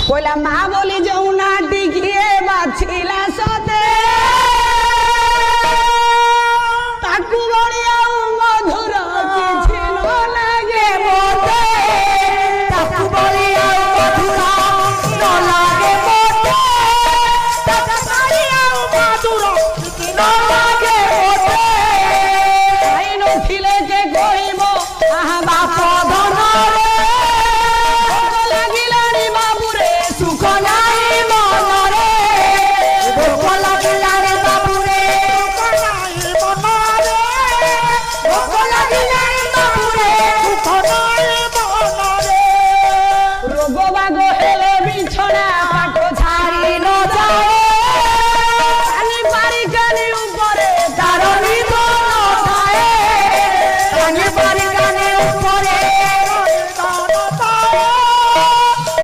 কইলা মা বলি যৌনা টিকিয়ে বাছিলা সতে তাকু বড়ি আউ মধুর কিছু ন লাগে মতে তাকু বড়ি আউ মধুর ন লাগে মতে তাকু বড়ি আউ মধুর কিছু ন লাগে মতে আই নথিলে কে কইব আহা বাপ ধন ছড়া